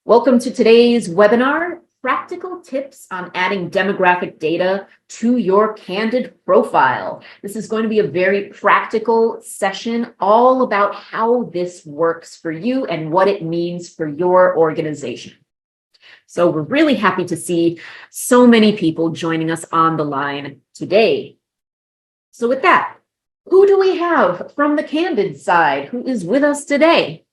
Welcome to today's webinar, Practical Tips on Adding Demographic Data to Your Candid Profile. This is going to be a very practical session all about how this works for you and what it means for your organization. So we're really happy to see so many people joining us on the line today. So with that, who do we have from the Candid side who is with us today?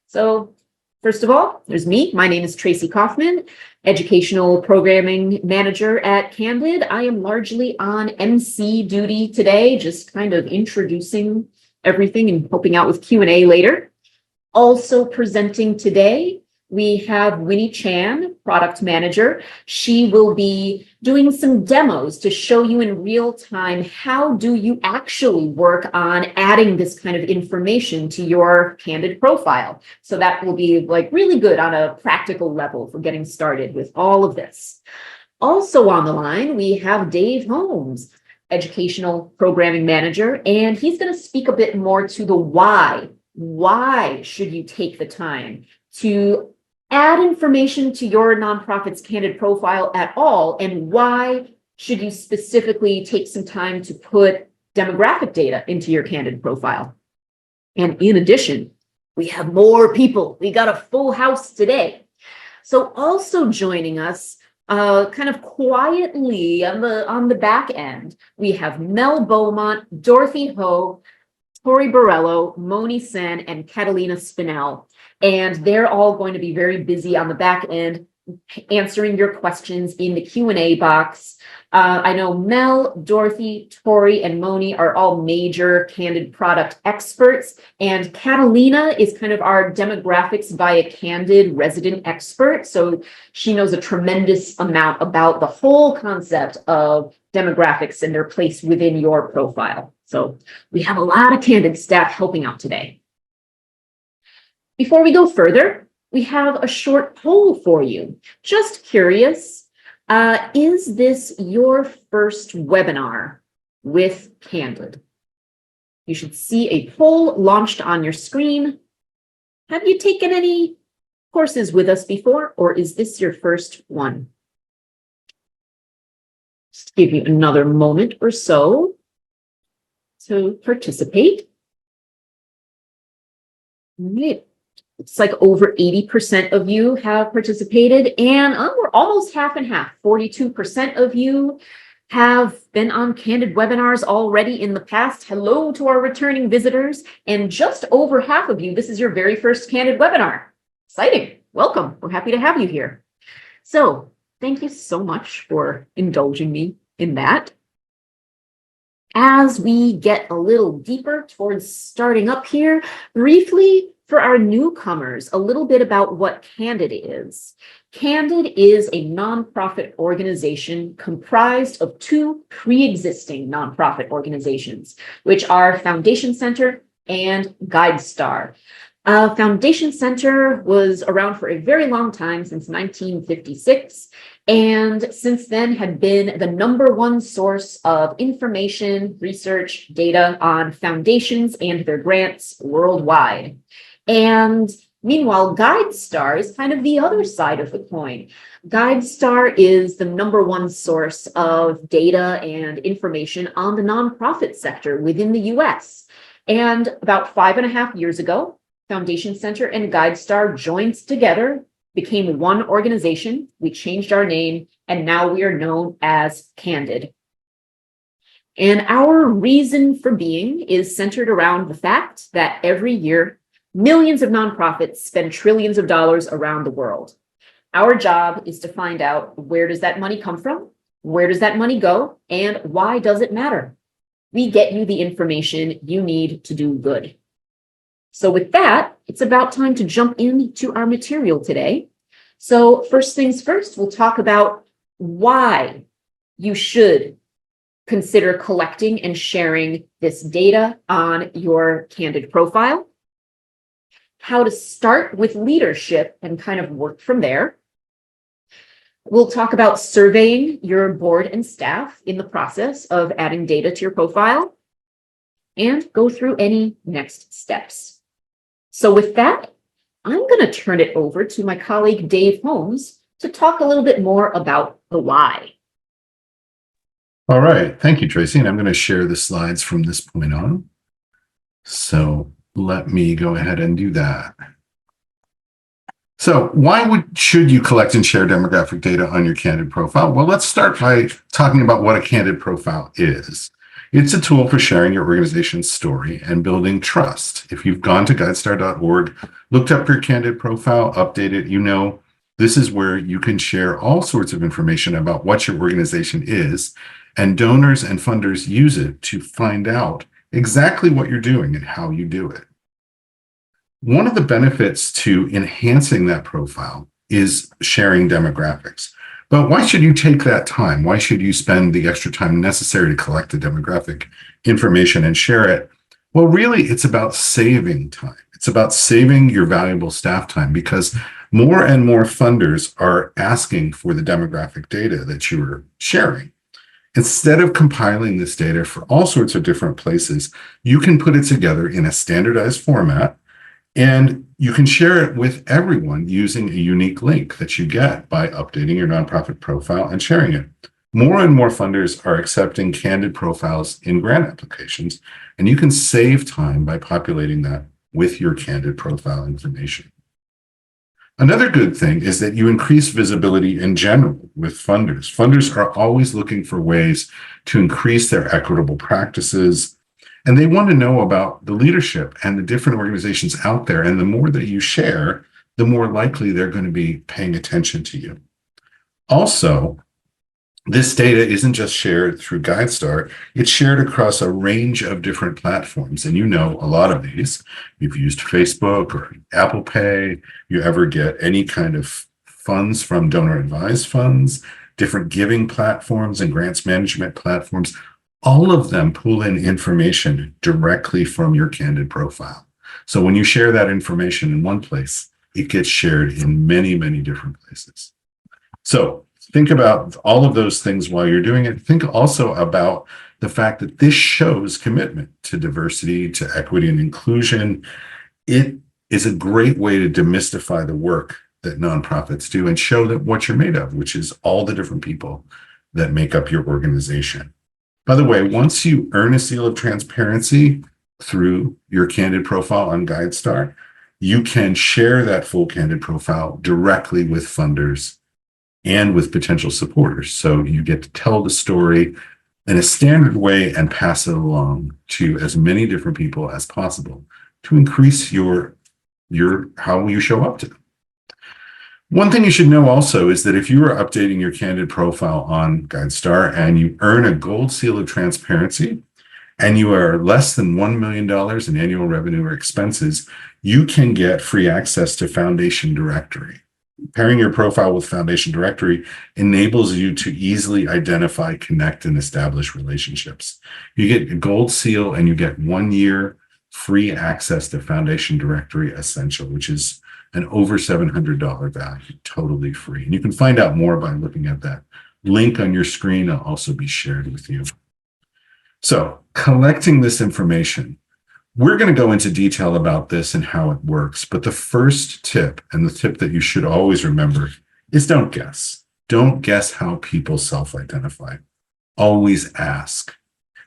So first of all, there's me. My name is Tracy Kaufman, Educational Programming Manager at Candid. I am largely on MC duty today, just kind of introducing everything and helping out with Q&A later. Also presenting today, we have Winnie Chan, Product Manager. She will be doing some demos to show you in real time how do you actually work on adding this kind of information to your Candid profile. So that will be like really good on a practical level for getting started with all of this. Also on the line, we have Dave Holmes, Educational Programming Manager, and he's going to speak a bit more to the why. Why should you take the time to add information to your nonprofit's Candid profile at all, and why should you specifically take some time to put demographic data into your Candid profile? And in addition, we have more people. We got a full house today. So also joining us kind of quietly on the back end, we have Mel Beaumont, Dorothy Ho, Tori Borello, Moni Sen, and Catalina Spinell. And they're all going to be very busy on the back end answering your questions in the Q&A box. I know Mel, Dorothy, Tori, and Moni are all major Candid product experts, and Catalina is kind of our demographics via Candid resident expert. So she knows a tremendous amount about the whole concept of demographics and their place within your profile. So we have a lot of Candid staff helping out today. Before we go further, we have a short poll for you. Just curious, is this your first webinar with Candid? You should see a poll launched on your screen. Have you taken any courses with us before, or is this your first one? Just give you another moment or so to participate. All right. It's like over 80% of you have participated, and we're almost half and half. 42% of you have been on Candid webinars already in the past. Hello to our returning visitors. And just over half of you, this is your very first Candid webinar. Exciting. Welcome. We're happy to have you here. So thank you so much for indulging me in that. As we get a little deeper towards starting up here, briefly, for our newcomers, a little bit about what Candid is. Candid is a nonprofit organization comprised of two pre-existing nonprofit organizations, which are Foundation Center and GuideStar. Foundation Center was around for a very long time, since 1956, and since then had been the #1 source of information, research, data on foundations and their grants worldwide. And meanwhile, GuideStar is kind of the other side of the coin. GuideStar is the #1 source of data and information on the nonprofit sector within the US. And about 5.5 years ago, Foundation Center and GuideStar joined together, became one organization. We changed our name, and now we are known as Candid. And our reason for being is centered around the fact that every year, millions of nonprofits spend trillions of dollars around the world. Our job is to find out, where does that money come from? Where does that money go? And why does it matter? We get you the information you need to do good. So with that, it's about time to jump into our material today. So first things first, we'll talk about why you should consider collecting and sharing this data on your Candid profile, how to start with leadership and kind of work from there. We'll talk about surveying your board and staff in the process of adding data to your profile, and go through any next steps. So with that, I'm going to turn it over to my colleague Dave Holmes to talk a little bit more about the why. All right. Thank you, Tracy. And I'm going to share the slides from this point on. So let me go ahead and do that. So why should you collect and share demographic data on your Candid profile? Well, let's start by talking about what a Candid profile is. It's a tool for sharing your organization's story and building trust. If you've gone to guidestar.org, looked up your Candid profile, updated, you know this is where you can share all sorts of information about what your organization is, and donors and funders use it to find out exactly what you're doing and how you do it. One of the benefits to enhancing that profile is sharing demographics. But why should you take that time? Why should you spend the extra time necessary to collect the demographic information and share it? Well, really, it's about saving time. It's about saving your valuable staff time, because more and more funders are asking for the demographic data that you're sharing. Instead of compiling this data for all sorts of different places, you can put it together in a standardized format, and you can share it with everyone using a unique link that you get by updating your nonprofit profile and sharing it. More and more funders are accepting Candid profiles in grant applications, and you can save time by populating that with your Candid profile information. Another good thing is that you increase visibility in general with funders. Funders are always looking for ways to increase their equitable practices, and they want to know about the leadership and the different organizations out there. And the more that you share, the more likely they're going to be paying attention to you. Also, this data isn't just shared through GuideStar, it's shared across a range of different platforms. And you know a lot of these. You've used Facebook or Apple Pay. You ever get any kind of funds from donor advised funds, different giving platforms and grants management platforms. All of them pull in information directly from your Candid profile. So when you share that information in one place, it gets shared in many, many different places. So think about all of those things while you're doing it. Think also about the fact that this shows commitment to diversity, to equity and inclusion. It is a great way to demystify the work that nonprofits do and show that what you're made of, which is all the different people that make up your organization. By the way, once you earn a seal of transparency through your Candid profile on GuideStar, you can share that full Candid profile directly with funders and with potential supporters. So you get to tell the story in a standard way and pass it along to as many different people as possible to increase your how you show up to them. One thing you should know also is that if you are updating your Candid profile on GuideStar and you earn a gold seal of transparency and you are less than $1 million in annual revenue or expenses, you can get free access to Foundation Directory. Pairing your profile with Foundation Directory enables you to easily identify, connect, and establish relationships. You get a gold seal and you get 1 year free access to Foundation Directory Essential, which is an over $700 value, totally free. And you can find out more by looking at that link on your screen. I'll also be shared with you. So collecting this information, we're going to go into detail about this and how it works. But the first tip, and the tip that you should always remember, is don't guess. Don't guess how people self-identify. Always ask.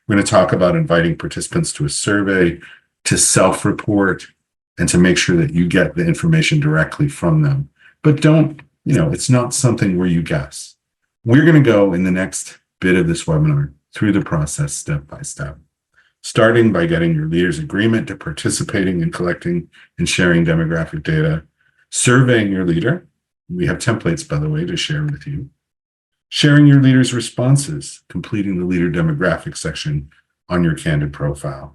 We're going to talk about inviting participants to a survey, to self-report, and to make sure that you get the information directly from them. But don't, it's not something where you guess. We're going to go in the next bit of this webinar through the process step by step, starting by getting your leader's agreement to participating in collecting and sharing demographic data, surveying your leader. We have templates, by the way, to share with you. Sharing your leader's responses, completing the leader demographic section on your Candid profile.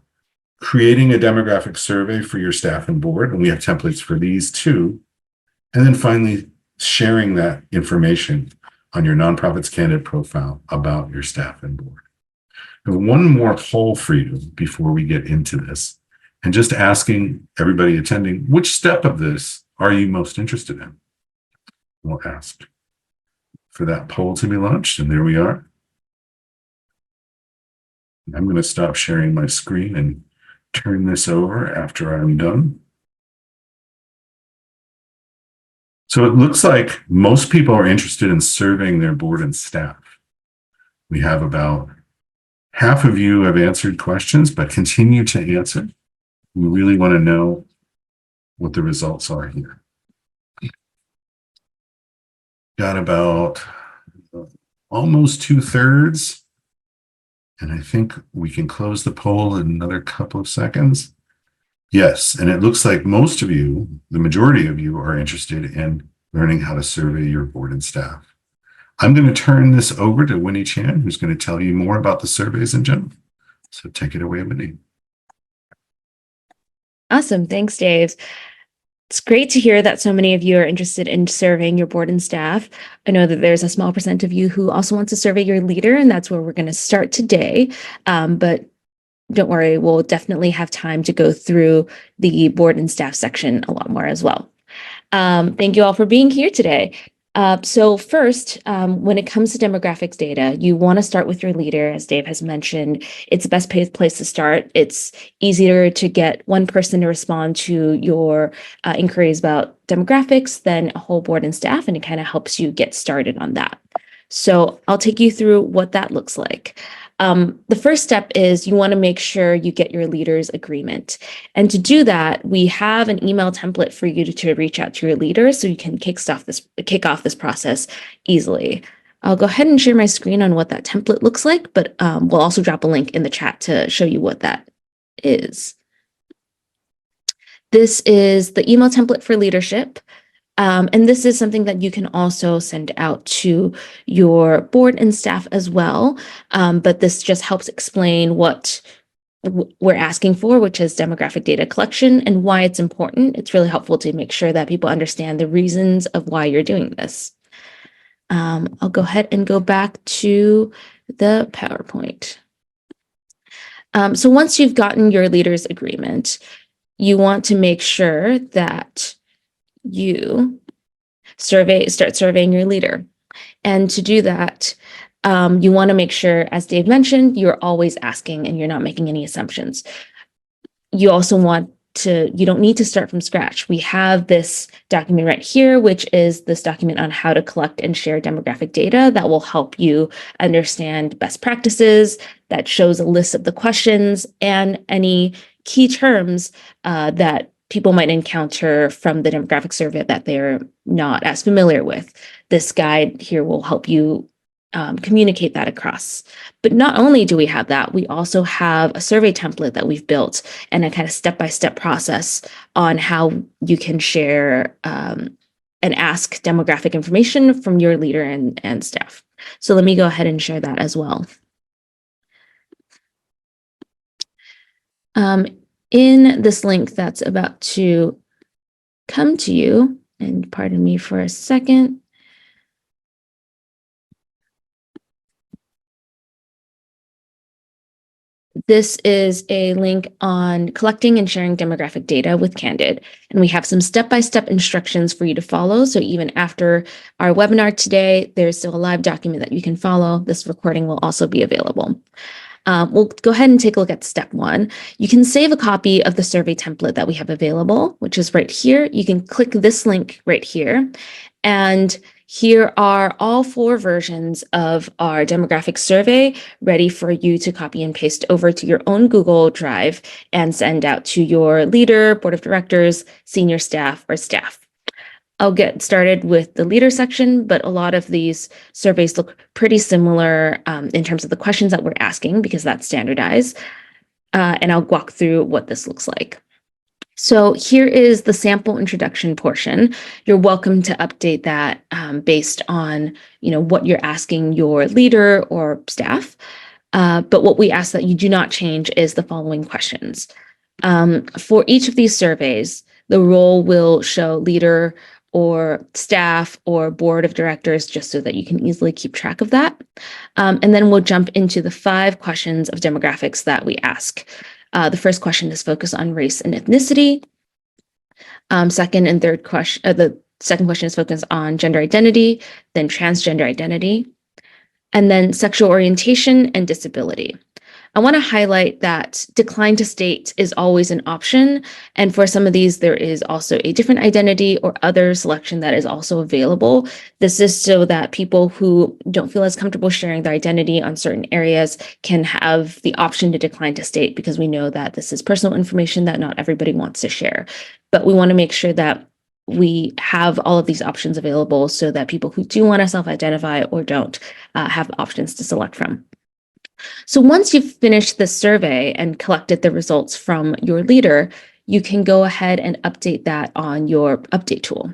Creating a demographic survey for your staff and board, and we have templates for these too. And then finally, sharing that information on your nonprofit's Candid profile about your staff and board. And one more poll for you before we get into this, and just asking everybody attending, which step of this are you most interested in? We'll ask for that poll to be launched, and there we are. I'm going to stop sharing my screen and turn this over after I'm done. So it looks like most people are interested in surveying their board and staff. We have about half of you have answered questions, but continue to answer. We really want to know what the results are here. Got about almost 2/3. And I think we can close the poll in another couple of seconds. Yes, and it looks like most of you, the majority of you, are interested in learning how to survey your board and staff. I'm going to turn this over to Winnie Chan, who's going to tell you more about the surveys in general. So take it away, Winnie. Awesome. Thanks, Dave. It's great to hear that so many of you are interested in surveying your board and staff. I know that there's a small percent of you who also want to survey your leader, and that's where we're going to start today. But don't worry, we'll definitely have time to go through the board and staff section a lot more as well. Thank you all for being here today. So first, when it comes to demographics data, you want to start with your leader, as Dave has mentioned. It's the best place to start. It's easier to get one person to respond to your inquiries about demographics than a whole board and staff, and it kind of helps you get started on that. So I'll take you through what that looks like. The first step is you want to make sure you get your leader's agreement. And to do that, we have an email template for you to reach out to your leader so you can kick off this process easily. I'll go ahead and share my screen on what that template looks like, but we'll also drop a link in the chat to show you what that is. This is the email template for leadership. And this is something that you can also send out to your board and staff as well. But this just helps explain what we're asking for, which is demographic data collection, and why it's important. It's really helpful to make sure that people understand the reasons of why you're doing this. I'll go ahead and go back to the PowerPoint. So once you've gotten your leader's agreement, you want to make sure that you start surveying your leader. And to do that, you want to make sure, as Dave mentioned, you're always asking and you're not making any assumptions. You also you don't need to start from scratch. We have this document right here, which is this document on how to collect and share demographic data that will help you understand best practices, that shows a list of the questions and any key terms that people might encounter from the demographic survey that they're not as familiar with. This guide here will help you communicate that across. But not only do we have that, we also have a survey template that we've built and a kind of step-by-step process on how you can share and ask demographic information from your leader and staff. So let me go ahead and share that as well. In this link that's about to come to you, and pardon me for a second. This is a link on collecting and sharing demographic data with Candid, and we have some step-by-step instructions for you to follow. So even after our webinar today, there's still a live document that you can follow. This recording will also be available. We'll go ahead and take a look at step one. You can save a copy of the survey template that we have available, which is right here. You can click this link right here. And here are all 4 versions of our demographic survey ready for you to copy and paste over to your own Google Drive and send out to your leader, board of directors, senior staff, or staff. I'll get started with the leader section, but a lot of these surveys look pretty similar in terms of the questions that we're asking because that's standardized. And I'll walk through what this looks like. So here is the sample introduction portion. You're welcome to update that based on what you're asking your leader or staff. But what we ask that you do not change is the following questions. For each of these surveys, the role will show leader or staff or board of directors, just so that you can easily keep track of that. And then we'll jump into the 5 questions of demographics that we ask. The first question is focused on race and ethnicity. Second and third question, the second question is focused on gender identity, then transgender identity, and then sexual orientation and disability. I want to highlight that decline to state is always an option. And for some of these, there is also a different identity or other selection that is also available. This is so that people who don't feel as comfortable sharing their identity on certain areas can have the option to decline to state, because we know that this is personal information that not everybody wants to share. But we want to make sure that we have all of these options available so that people who do want to self-identify or don't have options to select from. So once you've finished the survey and collected the results from your leader, you can go ahead and update that on your update tool.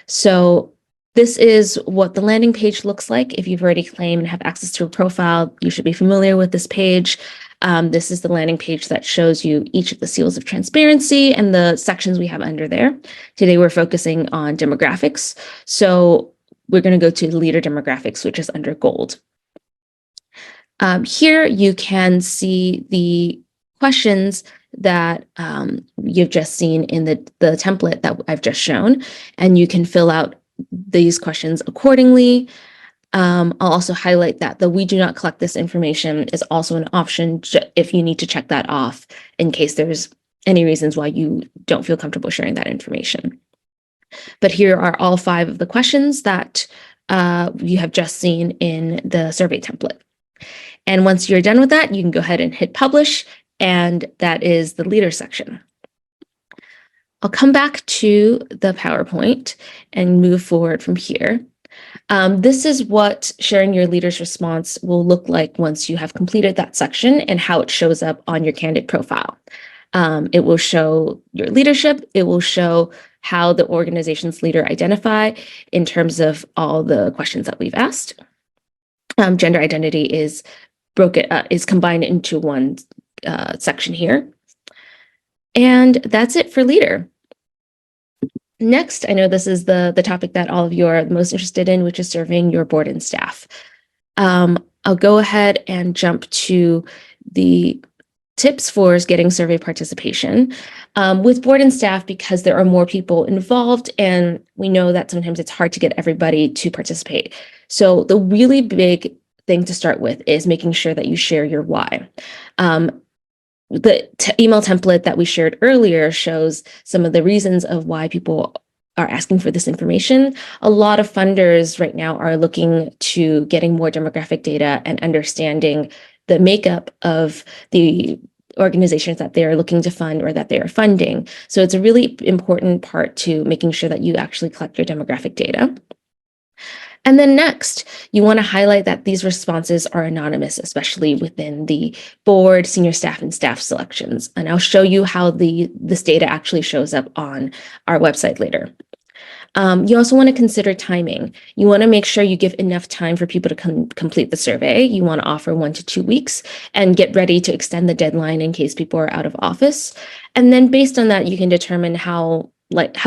So this is what the landing page looks like. If you've already claimed and have access to a profile, you should be familiar with this page. This is the landing page that shows you each of the seals of transparency and the sections we have under there. Today, we're focusing on demographics. So we're going to go to leader demographics, which is under gold. Here you can see the questions that you've just seen in the template that I've just shown, and you can fill out these questions accordingly. I'll also highlight that the "we do not collect this information" is also an option if you need to check that off in case there's any reasons why you don't feel comfortable sharing that information. But here are all 5 of the questions that you have just seen in the survey template. And once you're done with that, you can go ahead and hit publish, and that is the leader section. I'll come back to the PowerPoint and move forward from here. This is what sharing your leader's response will look like once you have completed that section and how it shows up on your Candid profile. It will show your leadership. It will show how the organization's leader identify in terms of all the questions that we've asked. Gender identity is combined into one section here. And that's it for leader. Next, I know this is the topic that all of you are most interested in, which is surveying your board and staff. I'll go ahead and jump to the tips for getting survey participation with board and staff, because there are more people involved, and we know that sometimes it's hard to get everybody to participate. So the really big thing to start with is making sure that you share your why. The email template that we shared earlier shows some of the reasons of why people are asking for this information. A lot of funders right now are looking to getting more demographic data and understanding the makeup of the organizations that they are looking to fund or that they are funding. So it's a really important part to making sure that you actually collect your demographic data. And then next, you want to highlight that these responses are anonymous, especially within the board, senior staff, and staff selections. And I'll show you how this data actually shows up on our website later. You also want to consider timing. You want to make sure you give enough time for people to complete the survey. You want to offer 1 to 2 weeks and get ready to extend the deadline in case people are out of office. And then based on that, you can determine how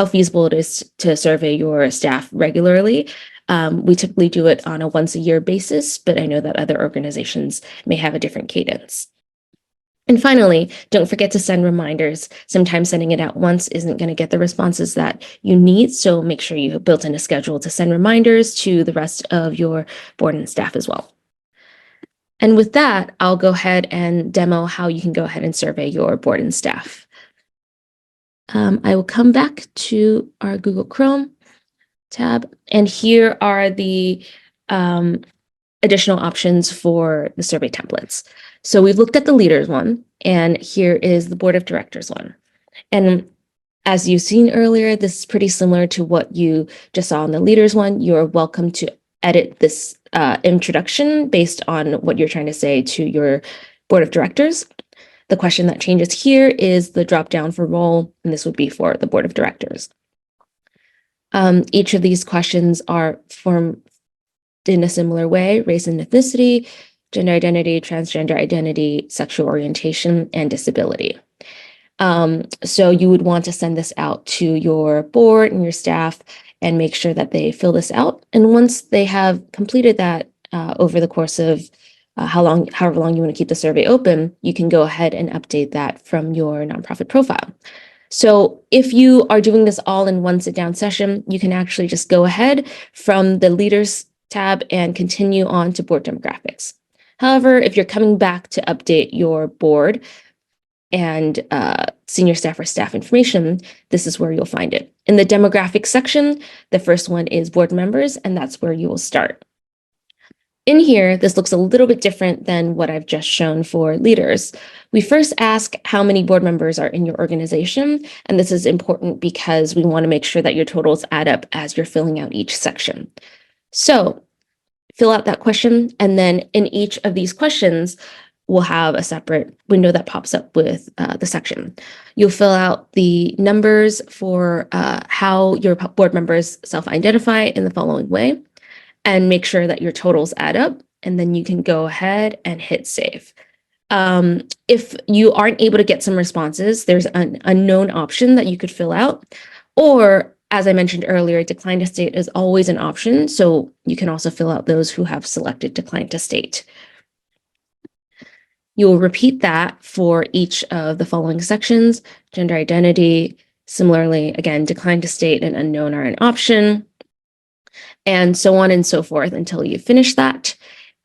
feasible it is to survey your staff regularly. We typically do it on a once-a-year basis, but I know that other organizations may have a different cadence. And finally, don't forget to send reminders. Sometimes sending it out once isn't going to get the responses that you need, so make sure you have built in a schedule to send reminders to the rest of your board and staff as well. And with that, I'll go ahead and demo how you can go ahead and survey your board and staff. I will come back to our Google Chrome tab, and here are the additional options for the survey templates. So we've looked at the leaders one, and here is the board of directors one. And as you've seen earlier, this is pretty similar to what you just saw in the leaders one. You're welcome to edit this introduction based on what you're trying to say to your board of directors. The question that changes here is the drop down for role, and this would be for the board of directors. Each of these questions are formed in a similar way: race and ethnicity, gender identity, transgender identity, sexual orientation, and disability. So you would want to send this out to your board and your staff and make sure that they fill this out. And once they have completed that over the course of however long you want to keep the survey open, you can go ahead and update that from your nonprofit profile. So if you are doing this all in one sit-down session, you can actually just go ahead from the leaders tab and continue on to board demographics. However, if you're coming back to update your board and senior staff or staff information, this is where you'll find it. In the demographics section, the first one is board members, and that's where you will start. In here, this looks a little bit different than what I've just shown for leaders. We first ask how many board members are in your organization, and this is important because we want to make sure that your totals add up as you're filling out each section. So fill out that question, and then in each of these questions, we'll have a separate window that pops up with the section. You'll fill out the numbers for how your board members self-identify in the following way, and make sure that your totals add up, and then you can go ahead and hit save. If you aren't able to get some responses, there's an unknown option that you could fill out, or as I mentioned earlier, decline to state is always an option, so you can also fill out those who have selected decline to state. You will repeat that for each of the following sections. Gender identity, similarly, again, decline to state and unknown are an option, and so on and so forth until you finish that,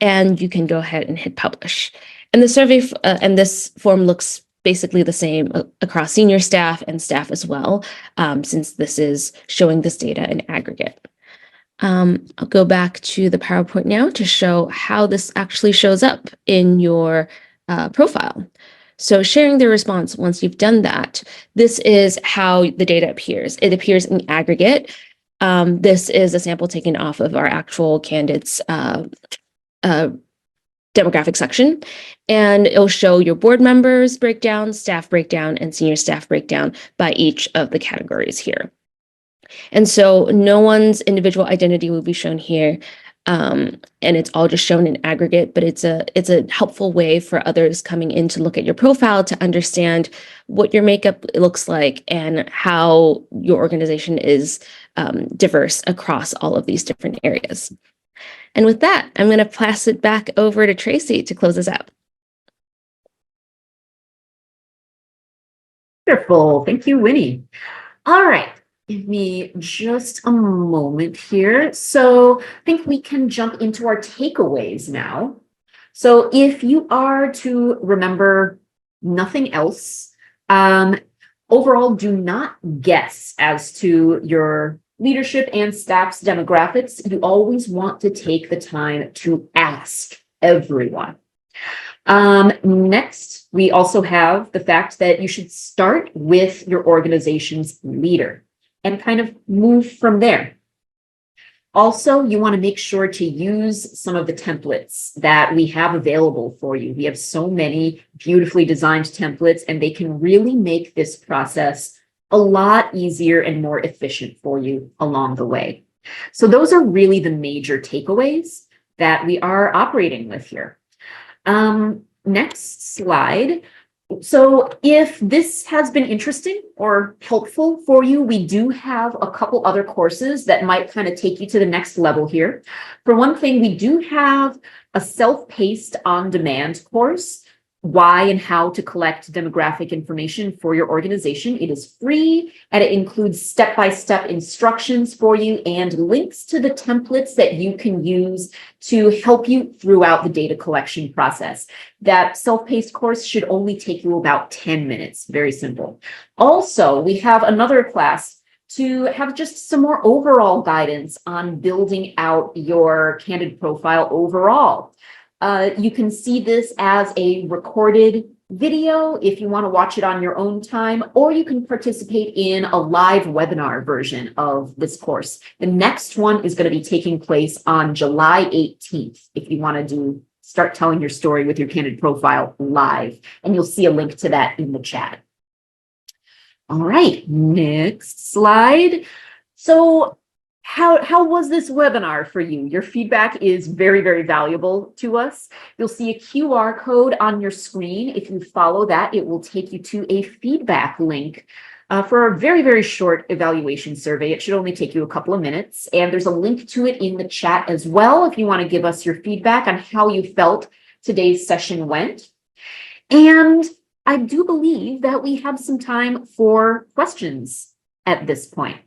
and you can go ahead and hit publish. And the survey and this form looks basically the same across senior staff and staff as well, since this is showing this data in aggregate. I'll go back to the PowerPoint now to show how this actually shows up in your profile. So sharing the response, once you've done that, this is how the data appears. It appears in aggregate. This is a sample taken off of our actual Candid's demographic section, and it'll show your board members breakdown, staff breakdown, and senior staff breakdown by each of the categories here. And so no one's individual identity will be shown here, and it's all just shown in aggregate, but it's a helpful way for others coming in to look at your profile to understand what your makeup looks like and how your organization is diverse across all of these different areas. And with that, I'm going to pass it back over to Tracy to close us out. Wonderful. Thank you, Winnie. All right. Give me just a moment here. So I think we can jump into our takeaways now. So if you are to remember nothing else, overall, do not guess as to your leadership and staff's demographics. You always want to take the time to ask everyone. Next, we also have the fact that you should start with your organization's leader and kind of move from there. Also, you want to make sure to use some of the templates that we have available for you. We have so many beautifully designed templates, and they can really make this process a lot easier and more efficient for you along the way. So those are really the major takeaways that we are operating with here. Next slide. So if this has been interesting or helpful for you, we do have a couple other courses that might kind of take you to the next level here. For one thing, we do have a self-paced on-demand course, why and how to collect demographic information for your organization. It is free, and it includes step-by-step instructions for you and links to the templates that you can use to help you throughout the data collection process. That self-paced course should only take you about 10 minutes, very simple. Also, we have another class to have just some more overall guidance on building out your Candid profile overall. You can see this as a recorded video if you want to watch it on your own time, or you can participate in a live webinar version of this course. The next one is going to be taking place on July 18th if you want to start telling your story with your Candid profile live, and you'll see a link to that in the chat. All right, next slide. So how was this webinar for you? Your feedback is very, very valuable to us. You'll see a QR code on your screen. If you follow that, it will take you to a feedback link for a very, very short evaluation survey. It should only take you a couple of minutes. And there's a link to it in the chat as well if you want to give us your feedback on how you felt today's session went. And I do believe that we have some time for questions at this point.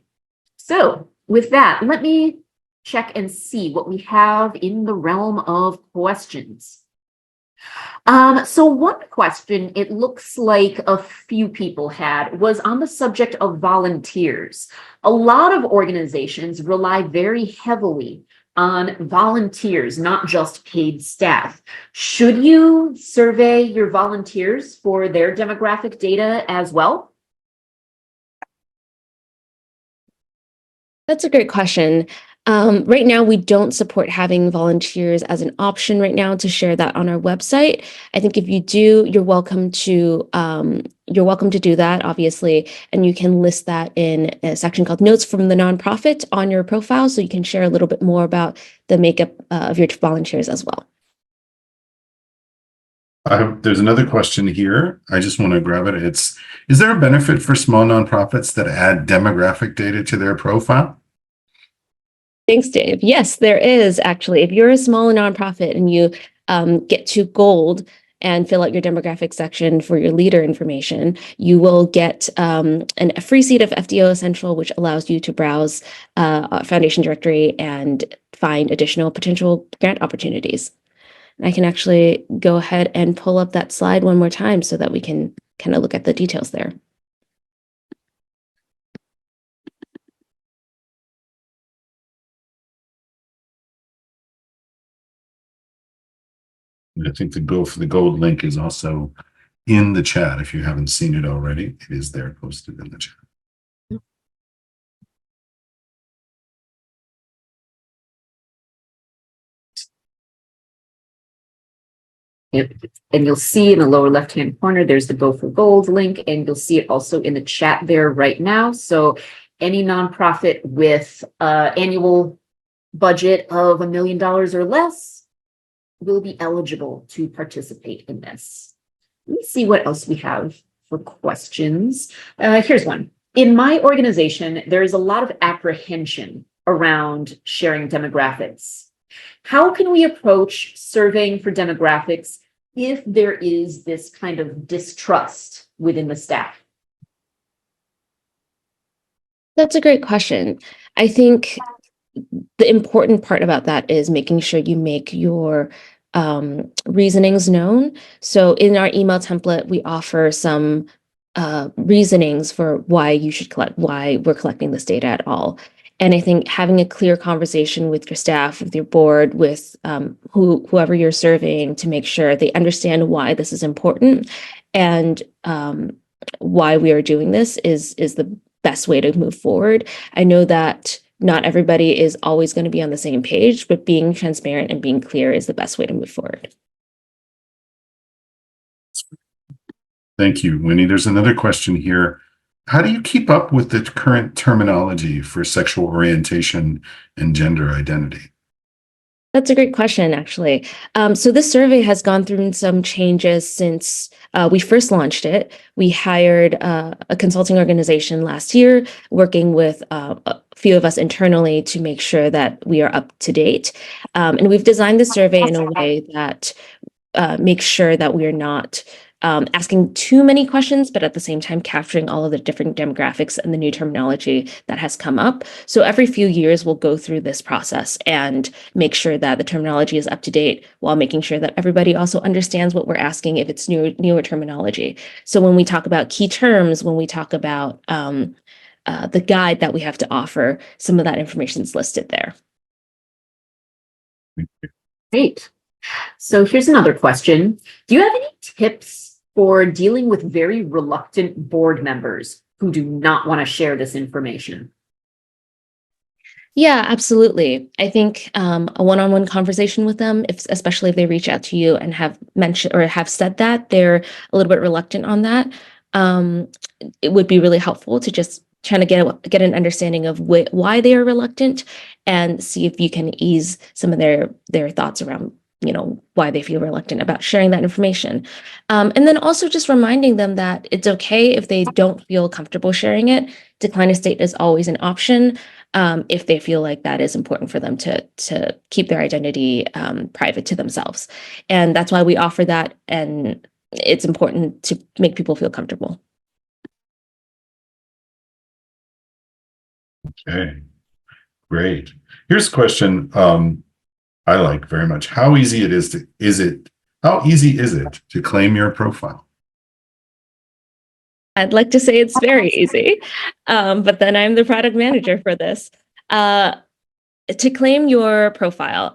So with that, let me check and see what we have in the realm of questions. So one question it looks like a few people had was on the subject of volunteers. A lot of organizations rely very heavily on volunteers, not just paid staff. Should you survey your volunteers for their demographic data as well? That's a great question. Right now, we don't support having volunteers as an option right now to share that on our website. I think if you do, you're welcome to do that, obviously, and you can list that in a section called Notes from the Nonprofit on your profile, so you can share a little bit more about the makeup of your volunteers as well. There's another question here. I just want to grab it. Is there a benefit for small nonprofits that add demographic data to their profile? Thanks, Dave. Yes, there is actually. If you're a small nonprofit and you get to gold and fill out your demographic section for your leader information, you will get a free seat of FDO Essential, which allows you to browse Foundation Directory and find additional potential grant opportunities. I can actually go ahead and pull up that slide one more time so that we can kind of look at the details there. I think the gold link is also in the chat. If you haven't seen it already, it is there posted in the chat. And you'll see in the lower left-hand corner, there's the Go for Gold link, and you'll see it also in the chat there right now. So any nonprofit with annual budget of $1 million or less will be eligible to participate in this. Let me see what else we have for questions. Here's one. In my organization, there is a lot of apprehension around sharing demographics. How can we approach surveying for demographics if there is this kind of distrust within the staff? That's a great question. I think the important part about that is making sure you make your reasonings known. So in our email template, we offer some reasonings for why you should why we're collecting this data at all. And I think having a clear conversation with your staff, with your board, with whoever you're surveying to make sure they understand why this is important and why we are doing this is the best way to move forward. I know that not everybody is always going to be on the same page, but being transparent and being clear is the best way to move forward. Thank you, Winnie. There's another question here. How do you keep up with the current terminology for sexual orientation and gender identity? That's a great question, actually. So this survey has gone through some changes since we first launched it. We hired a consulting organization last year, working with a few of us internally to make sure that we are up to date. And we've designed the survey in a way that makes sure that we are not asking too many questions, but at the same time capturing all of the different demographics and the new terminology that has come up. So every few years, we'll go through this process and make sure that the terminology is up to date while making sure that everybody also understands what we're asking if it's newer terminology. So when we talk about key terms, when we talk about the guide that we have to offer, some of that information is listed there. Great. So here's another question. Do you have any tips for dealing with very reluctant board members who do not want to share this information? Yeah, absolutely. I think a one-on-one conversation with them, especially if they reach out to you and have mentioned or have said that they're a little bit reluctant on that, it would be really helpful to just trying to get an understanding of why they are reluctant and see if you can ease some of their thoughts around why they feel reluctant about sharing that information. And then also just reminding them that it's okay if they don't feel comfortable sharing it. Decline of state is always an option if they feel like that is important for them to keep their identity private to themselves. And that's why we offer that. And it's important to make people feel comfortable. Okay, great. Here's a question I like very much. How easy is it How easy is it to claim your profile? I'd like to say it's very easy, but then I'm the product manager for this. To claim your profile,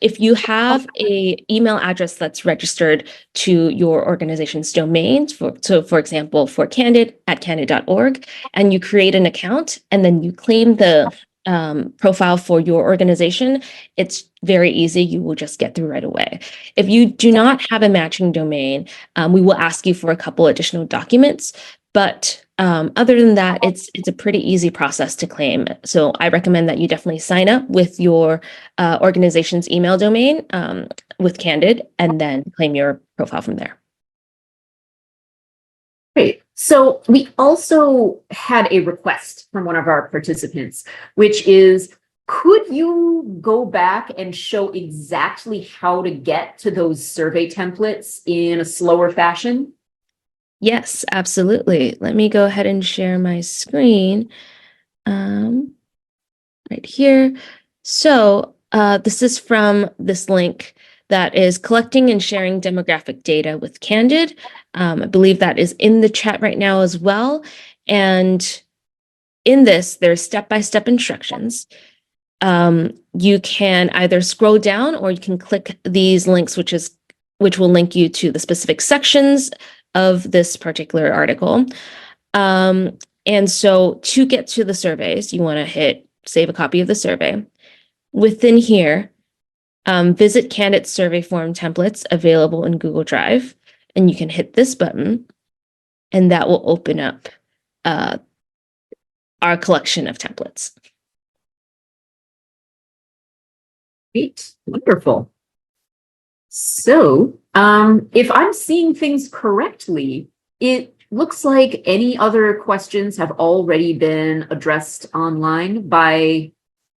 if you have a email address that's registered to your organization's domain, for example, for Candid at candid.org, and you create an account and then you claim the profile for your organization, it's very easy. You will just get through right away. If you do not have a matching domain, we will ask you for a couple additional documents, but other than that, it's a pretty easy process to claim. So I recommend that you definitely sign up with your organization's email domain with Candid and then claim your profile from there. Great. So we also had a request from one of our participants, which is, could you go back and show exactly how to get to those survey templates in a slower fashion? Yes, absolutely. Let me go ahead and share my screen right here. So this is from this link that is collecting and sharing demographic data with Candid. I believe that is in the chat right now as well. And in this, there's step-by-step instructions. You can either scroll down or you can click these links, which will link you to the specific sections of this particular article. And so to get to the surveys, you want to hit save a copy of the survey. Within here, visit Candid survey form templates available in Google Drive. And you can hit this button and that will open up our collection of templates. Great, wonderful. So, if I'm seeing things correctly, it looks like any other questions have already been addressed online by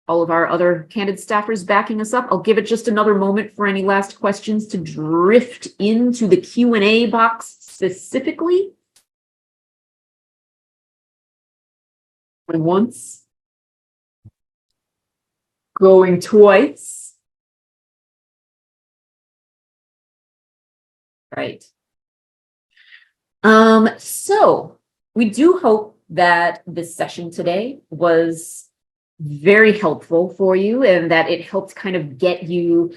all of our other Candid staffers backing us up. I'll give it just another moment for any last questions to drift into the Q&A box specifically. Going once. Going twice. Right. So we do hope that this session today was very helpful for you and that it helped kind of get you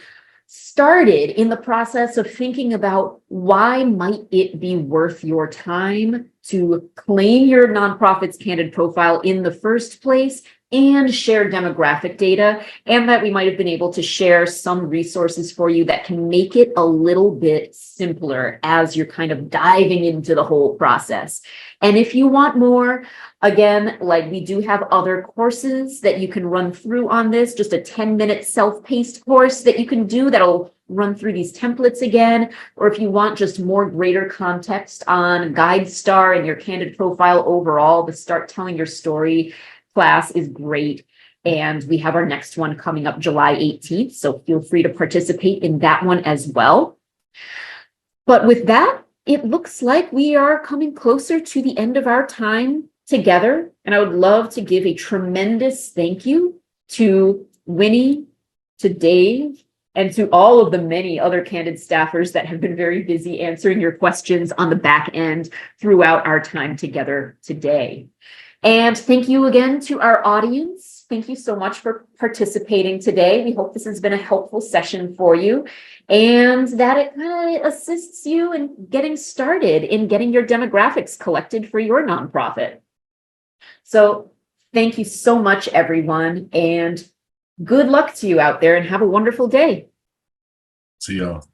started in the process of thinking about why might it be worth your time to claim your nonprofit's Candid profile in the first place and share demographic data, and that we might have been able to share some resources for you that can make it a little bit simpler as you're kind of diving into the whole process. And if you want more, again, like we do have other courses that you can run through on this, just a 10-minute self-paced course that you can do that'll run through these templates again. Or if you want just more greater context on GuideStar and your Candid profile overall, the Start Telling Your Story class is great. And we have our next one coming up July 18th. So feel free to participate in that one as well. But with that, it looks like we are coming closer to the end of our time together. And I would love to give a tremendous thank you to Winnie, to Dave, and to all of the many other Candid staffers that have been very busy answering your questions on the back end throughout our time together today. And thank you again to our audience. Thank you so much for participating today. We hope this has been a helpful session for you and that it kind of assists you in getting started in getting your demographics collected for your nonprofit. So thank you so much, everyone, and good luck to you out there and have a wonderful day. See y'all.